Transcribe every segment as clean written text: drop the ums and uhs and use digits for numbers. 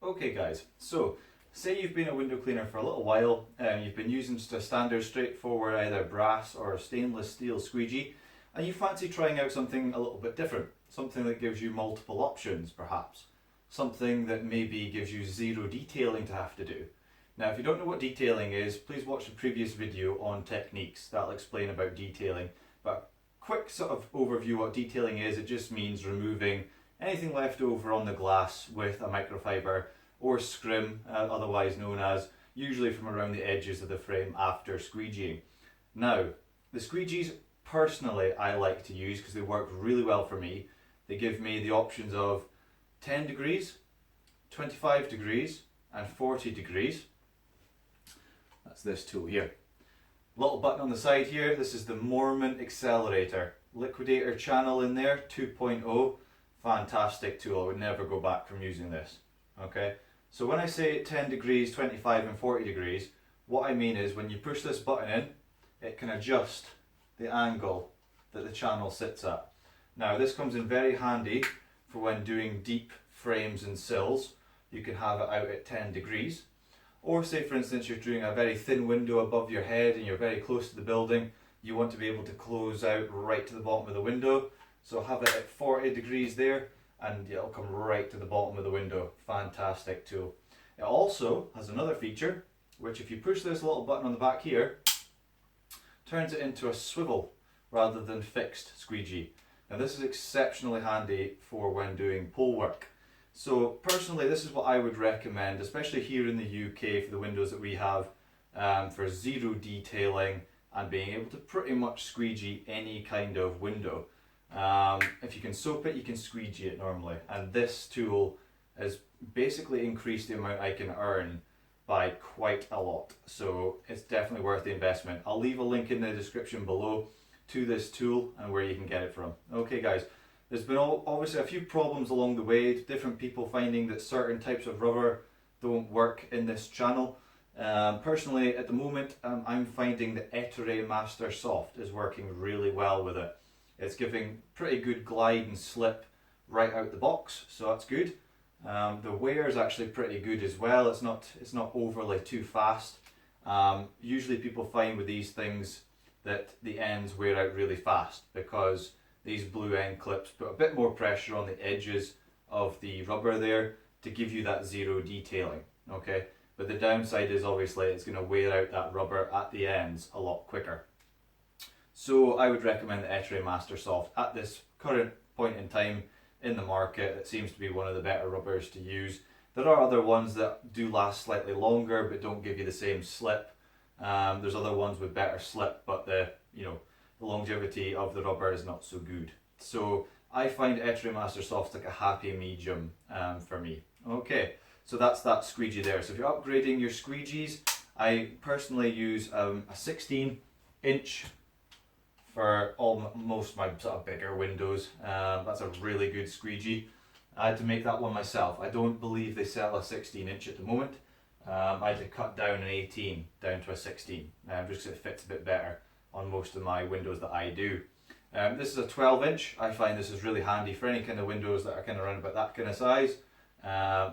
Okay guys, so say you've been a window cleaner for a little while and you've been using just a standard straightforward either brass or stainless steel squeegee, and you fancy trying out something a little bit different, something that gives you multiple options perhaps, something that maybe gives you zero detailing to have to do. Now if you don't know what detailing is, please watch the previous video on techniques, that'll explain about detailing, but quick sort of overview what detailing is, it just means removing anything left over on the glass with a microfiber or scrim, otherwise known as, usually from around the edges of the frame after squeegeeing. Now, the squeegees personally I like to use because they work really well for me. They give me the options of 10 degrees, 25 degrees and 40 degrees. That's this tool here. Little button on the side here, this is the Morman accelerator. Liquidator channel in there, 2.0. Fantastic tool, I would never go back from using this. Okay, so when I say 10 degrees, 25 and 40 degrees, what I mean is when you push this button in, it can adjust the angle that the channel sits at. Now this comes in very handy for when doing deep frames and sills. You can have it out at 10 degrees. Or say for instance you're doing a very thin window above your head and you're very close to the building, you want to be able to close out right to the bottom of the window. So have it at 40 degrees there and it'll come right to the bottom of the window. Fantastic tool. It also has another feature which if you push this little button on the back here, turns it into a swivel rather than fixed squeegee. Now this is exceptionally handy for when doing pole work. So personally this is what I would recommend, especially here in the UK for the windows that we have, for zero detailing and being able to pretty much squeegee any kind of window. If you can soap it, you can squeegee it normally, and this tool has basically increased the amount I can earn by quite a lot, so it's definitely worth the investment. I'll leave a link in the description below to this tool and where you can get it from. Okay guys, there's been obviously a few problems along the way, different people finding that certain types of rubber don't work in this channel. Personally at the moment I'm finding the Ettore Master Soft is working really well with it. It's giving pretty good glide and slip right out the box, so that's good. The wear is actually pretty good as well. It's not overly too fast. Usually people find with these things that the ends wear out really fast because these blue end clips put a bit more pressure on the edges of the rubber there to give you that zero detailing. Okay, but the downside is obviously it's going to wear out that rubber at the ends a lot quicker. So I would recommend the Ettore Master Soft at this current point in time in the market. It seems to be one of the better rubbers to use. There are other ones that do last slightly longer but don't give you the same slip. There's other ones with better slip, but the longevity of the rubber is not so good. So I find Ettore Master Soft like a happy medium for me. Okay, so that's that squeegee there. So if you're upgrading your squeegees, I personally use a 16-inch for most of my sort of bigger windows. That's a really good squeegee. I had to make that one myself. I don't believe they sell a 16-inch at the moment. I had to cut down an 18 down to a 16, just because it fits a bit better on most of my windows that I do. This is a 12-inch. I find this is really handy for any kind of windows that are kind of around about that kind of size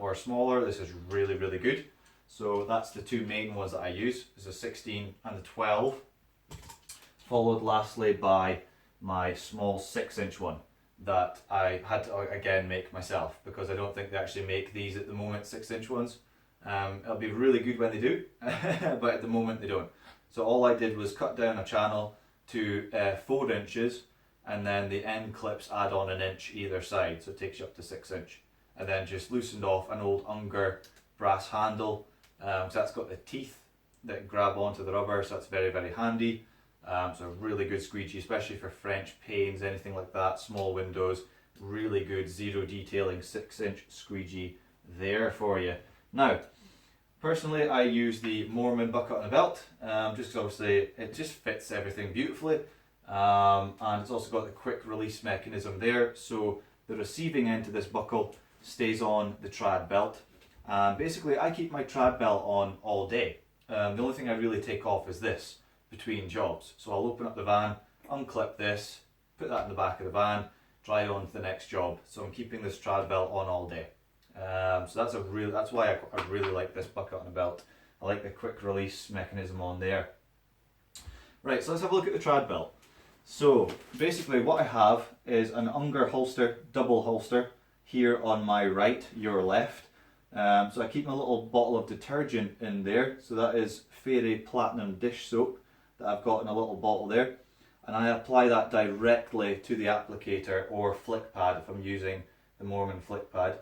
or smaller. This is really, really good. So that's the two main ones that I use. There's a 16 and a 12. Followed lastly by my small 6-inch one that I had to again make myself because I don't think they actually make these at the moment, 6-inch ones. It'll be really good when they do, but at the moment they don't. So all I did was cut down a channel to 4 inches and then the end clips add on an inch either side, so it takes you up to 6-inch. And then just loosened off an old Unger brass handle, so that's got the teeth that grab onto the rubber, so that's very, very handy. So a really good squeegee, especially for French panes, anything like that, small windows, really good zero detailing 6-inch squeegee there for you. Now, personally I use the Morman bucket on a belt, just because obviously it just fits everything beautifully, and it's also got the quick release mechanism there, so the receiving end to this buckle stays on the trad belt. Basically I keep my trad belt on all day. The only thing I really take off is this between jobs. So I'll open up the van, unclip this, put that in the back of the van, dry it on to the next job. So I'm keeping this trad belt on all day. So that's why I really like this bucket on a belt. I like the quick release mechanism on there. Right, so let's have a look at the trad belt. So basically what I have is an Unger holster, double holster, here on my right, your left. So I keep my little bottle of detergent in there. So that is Fairy Platinum dish soap that I've got in a little bottle there. And I apply that directly to the applicator or flick pad if I'm using the Morman flick pad.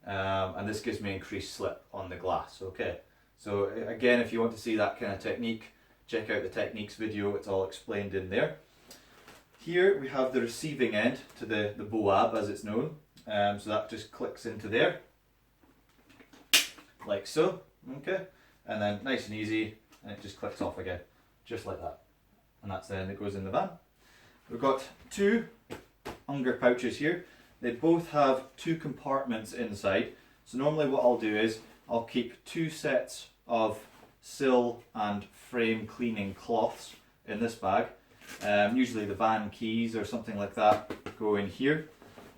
And this gives me increased slip on the glass. Okay, so again, if you want to see that kind of technique, check out the techniques video, it's all explained in there. Here we have the receiving end to the BOAB as it's known. So that just clicks into there, like so, okay, and then nice and easy, and it just clicks off again, just like that. And that's the end that goes in the van. We've got two Unger pouches here. They both have two compartments inside. So normally what I'll do is I'll keep two sets of sill and frame cleaning cloths in this bag. Usually the van keys or something like that go in here.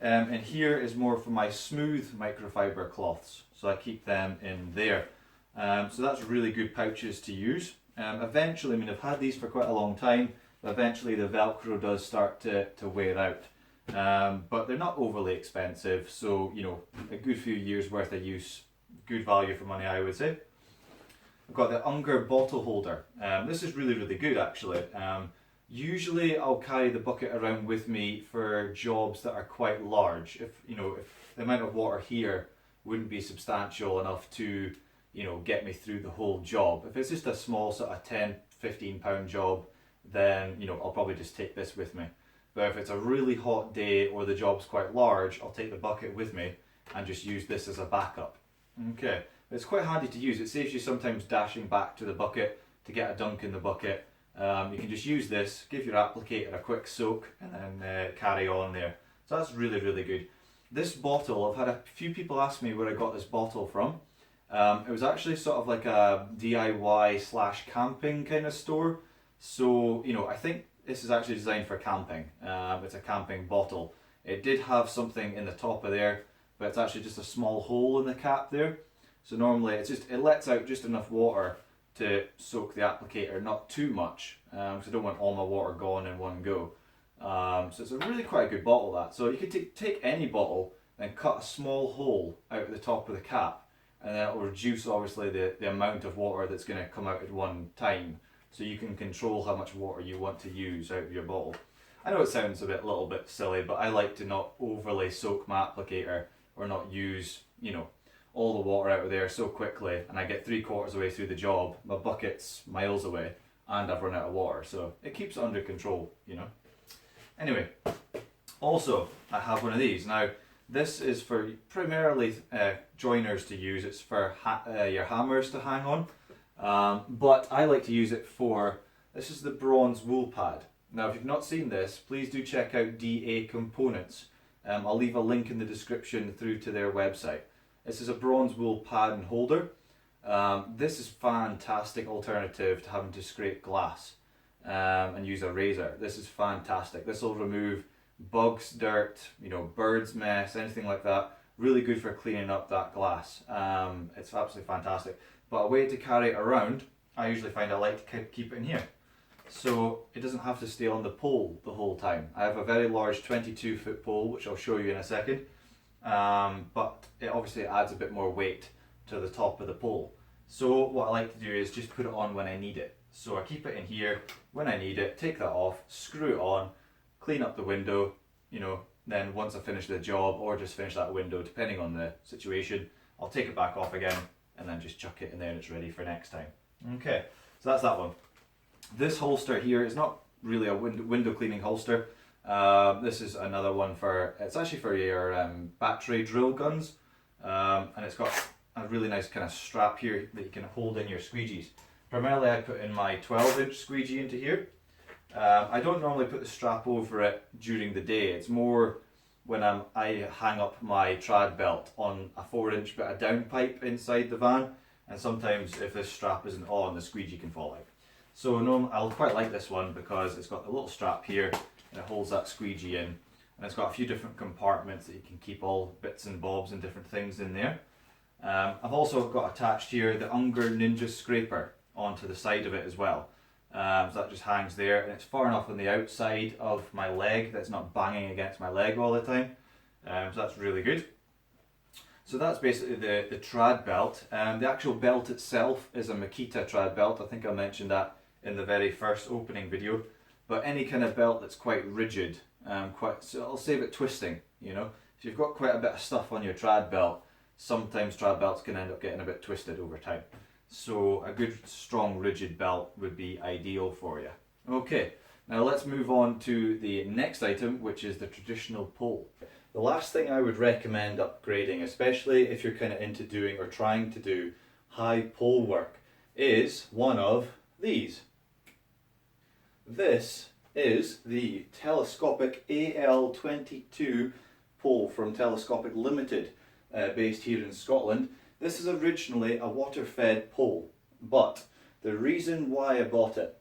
And here is more for my smooth microfiber cloths. So I keep them in there. So that's really good pouches to use. Eventually, I mean, I've had these for quite a long time, but eventually the Velcro does start to wear out. But they're not overly expensive, so you know, a good few years worth of use, good value for money, I would say. I've got the Unger bottle holder. This is really, really good actually. Usually I'll carry the bucket around with me for jobs that are quite large. If the amount of water here wouldn't be substantial enough to, get me through the whole job. If it's just a small sort of 10-15 pound job, then I'll probably just take this with me. But if it's a really hot day or the job's quite large, I'll take the bucket with me and just use this as a backup. Okay, it's quite handy to use. It saves you sometimes dashing back to the bucket to get a dunk in the bucket. You can just use this, give your applicator a quick soak, and then carry on there. So that's really, really good. This bottle, I've had a few people ask me where I got this bottle from. It was actually sort of like a DIY / camping kind of store. So, I think this is actually designed for camping. It's a camping bottle. It did have something in the top of there, but it's actually just a small hole in the cap there. So normally it lets out just enough water to soak the applicator, not too much, because I don't want all my water gone in one go. So it's a really quite a good bottle, that. So you could take any bottle and cut a small hole out at the top of the cap, and then it will reduce obviously the amount of water that's going to come out at one time, so you can control how much water you want to use out of your bottle. I know it sounds a little bit silly, but I like to not overly soak my applicator or not use, all the water out of there so quickly, and I get 3/4 of the way through the job, my bucket's miles away, and I've run out of water, so it keeps it under control, Anyway, also I have one of these. Now this is for primarily joiners to use. It's for your hammers to hang on, but I like to use it for, this is the bronze wool pad. Now if you've not seen this, please do check out DA Components. I'll leave a link in the description through to their website. This is a bronze wool pad and holder. This is fantastic alternative to having to scrape glass and use a razor. This is fantastic. This will remove bugs, dirt, birds' mess, anything like that. Really good for cleaning up that glass. It's absolutely fantastic. But a way to carry it around, I usually find I like to keep it in here. So it doesn't have to stay on the pole the whole time. I have a very large 22-foot pole, which I'll show you in a second. But it obviously adds a bit more weight to the top of the pole. So what I like to do is just put it on when I need it. So I keep it in here when I need it, take that off, screw it on, clean up the window, then once I finish the job or just finish that window, depending on the situation, I'll take it back off again and then just chuck it in there and it's ready for next time. Okay, so that's that one. This holster here is not really a window cleaning holster. This is another one it's actually for your battery drill guns, and it's got a really nice kind of strap here that you can hold in your squeegees. Primarily I put in my 12-inch squeegee into here. I don't normally put the strap over it during the day. It's more when I hang up my trad belt on a 4-inch bit of downpipe inside the van, and sometimes if this strap isn't on, the squeegee can fall out. So I'll quite like this one because it's got the little strap here and it holds that squeegee in, and it's got a few different compartments that you can keep all bits and bobs and different things in there. I've also got attached here the Unger Ninja scraper onto the side of it as well. So that just hangs there, and it's far enough on the outside of my leg that it's not banging against my leg all the time. So that's really good. So that's basically the trad belt. The actual belt itself is a Makita trad belt. I think I mentioned that in the very first opening video. But any kind of belt that's quite rigid, so it'll save it twisting, you know. If you've got quite a bit of stuff on your trad belt, sometimes trad belts can end up getting a bit twisted over time. So a good strong rigid belt would be ideal for you. Okay, now let's move on to the next item, which is the traditional pole. The last thing I would recommend upgrading, especially if you're kind of into doing or trying to do high pole work, is one of these. This is the Telescopic AL22 pole from Telescopic Limited, based here in Scotland. This is originally a water-fed pole, but the reason why I bought it,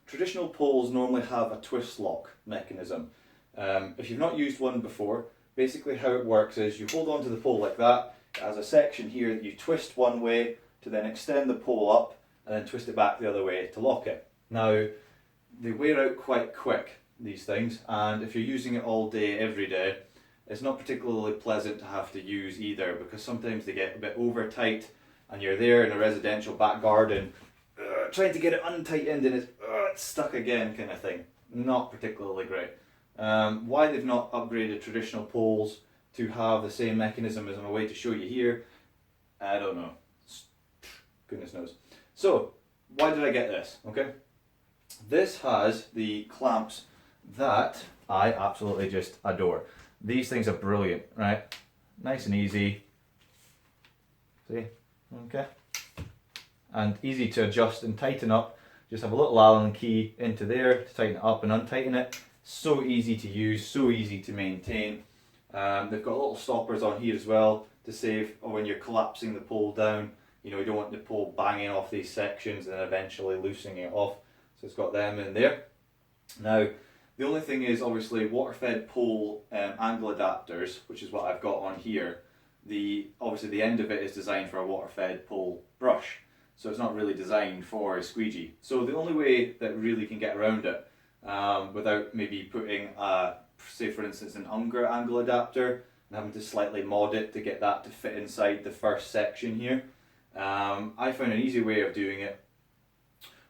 traditional poles normally have a twist lock mechanism. If you've not used one before, basically how it works is you hold onto the pole like that. It has a section here that you twist one way to then extend the pole up and then twist it back the other way to lock it. Now, they wear out quite quick, these things, and if you're using it all day, every day, it's not particularly pleasant to have to use either, because sometimes they get a bit over tight and you're there in a residential back garden trying to get it untightened and it's stuck again kind of thing. Not particularly great. Why they've not upgraded traditional poles to have the same mechanism as I'm a way to show you here, I don't know. Goodness knows. So, why did I get this? Okay, this has the clamps that I absolutely just adore. These things are brilliant, right? Nice and easy. See? Okay. And easy to adjust and tighten up. Just have a little Allen key into there to tighten it up and untighten it. So easy to use, so easy to maintain. They've got little stoppers on here as well to save when you're collapsing the pole down. You know, you don't want the pole banging off these sections and then eventually loosening it off. So it's got them in there. Now, the only thing is obviously water-fed pole angle adapters, which is what I've got on here. Obviously the end of it is designed for a water-fed pole brush. So it's not really designed for a squeegee. So the only way that really can get around it without maybe putting say for instance an Unger angle adapter and having to slightly mod it to get that to fit inside the first section here. I found an easy way of doing it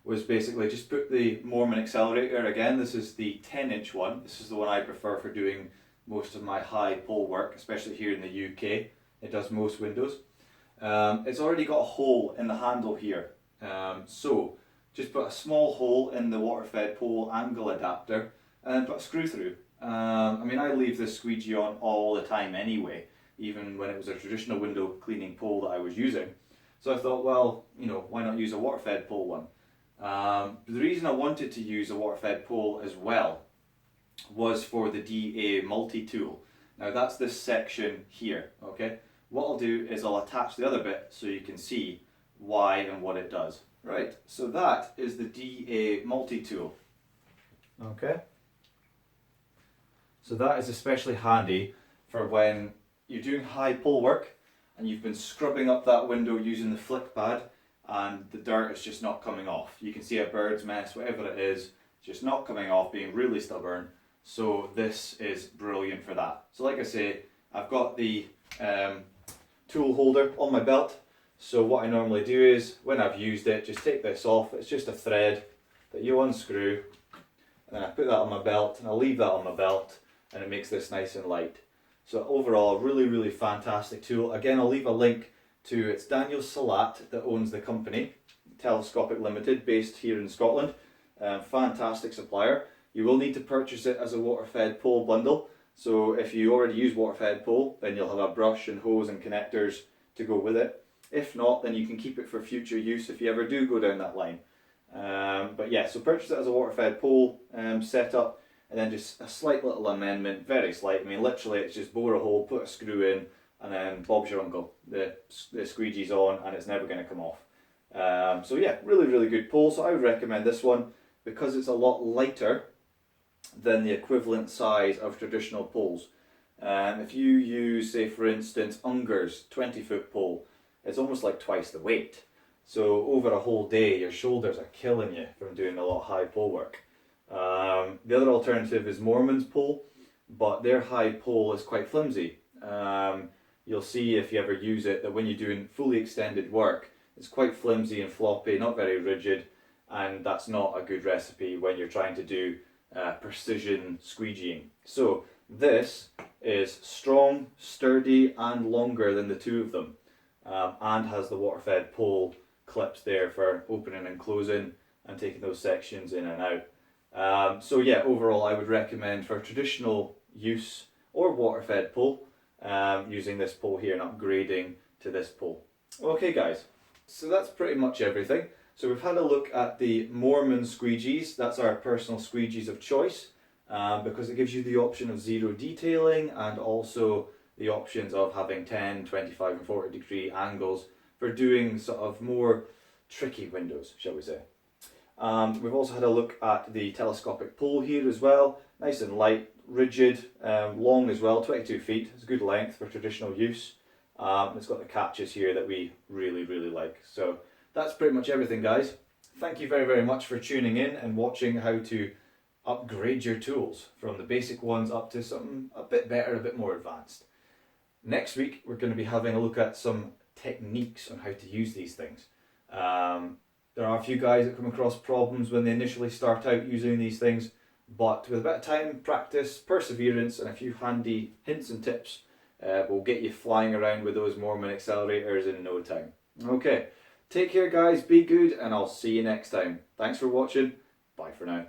was basically just put the Morman accelerator, again this is the 10-inch one, this is the one I prefer for doing most of my high pole work, especially here in the UK. It does most windows. It's already got a hole in the handle here, so just put a small hole in the water-fed pole angle adapter and then put a screw through. I mean, I leave this squeegee on all the time anyway, even when it was a traditional window cleaning pole that I was using. So I thought, well, you know, why not use a water-fed pole one? The reason I wanted to use a water-fed pole as well was for the DA multi-tool. Now that's this section here, okay? What I'll do is I'll attach the other bit so you can see why and what it does. Right, so that is the DA multi-tool. Okay? So that is especially handy for when you're doing high pole work and you've been scrubbing up that window using the flick pad and the dirt is just not coming off. You can see a bird's mess, whatever it is, just not coming off, being really stubborn. So this is brilliant for that. So like I say, I've got the tool holder on my belt. So what I normally do is, when I've used it, just take this off. It's just a thread that you unscrew, and then I put that on my belt, and I'll leave that on my belt, and it makes this nice and light. So overall, really, really fantastic tool. Again, I'll leave a link to, it's Daniel Salat that owns the company, Telescopic Limited, based here in Scotland. Fantastic supplier. You will need to purchase it as a water-fed pole bundle. So if you already use water-fed pole, then you'll have a brush and hose and connectors to go with it. If not, then you can keep it for future use if you ever do go down that line. But yeah, so purchase it as a water-fed pole setup, and then just a slight little amendment, very slight. I mean, literally it's just bore a hole, put a screw in, and then Bob's your uncle. The squeegee's on and it's never going to come off. So yeah, really, really good pole. So I would recommend this one because it's a lot lighter than the equivalent size of traditional poles. If you use, say for instance, Unger's 20-foot pole, it's almost like twice the weight. So over a whole day, your shoulders are killing you from doing a lot of high pole work. The other alternative is Morman's pole, but their high pole is quite flimsy. You'll see if you ever use it that when you're doing fully extended work, it's quite flimsy and floppy, not very rigid, and that's not a good recipe when you're trying to do precision squeegeeing. So this is strong, sturdy, and longer than the two of them, and has the water-fed pole clips there for opening and closing and taking those sections in and out. So yeah, overall I would recommend for traditional use or water-fed pole, using this pole here and upgrading to this pole. Okay guys, so that's pretty much everything. So we've had a look at the Morman squeegees. That's our personal squeegees of choice, because it gives you the option of zero detailing and also the options of having 10, 25 and 40 degree angles for doing sort of more tricky windows, shall we say. We've also had a look at the telescopic pole here as well. Nice and light, rigid, long as well, 22 feet. It's a good length for traditional use. It's got the catches here that we really like. So that's pretty much everything guys. Thank you very much for tuning in and watching how to upgrade your tools from the basic ones up to something a bit better, a bit more advanced. Next week we're going to be having a look at some techniques on how to use these things. There are a few guys that come across problems when they initially start out using these things, but with a bit of time, practice, perseverance and a few handy hints and tips, will get you flying around with those Morman accelerators in no time. Okay, take care guys, be good, and I'll see you next time. Thanks for watching, bye for now.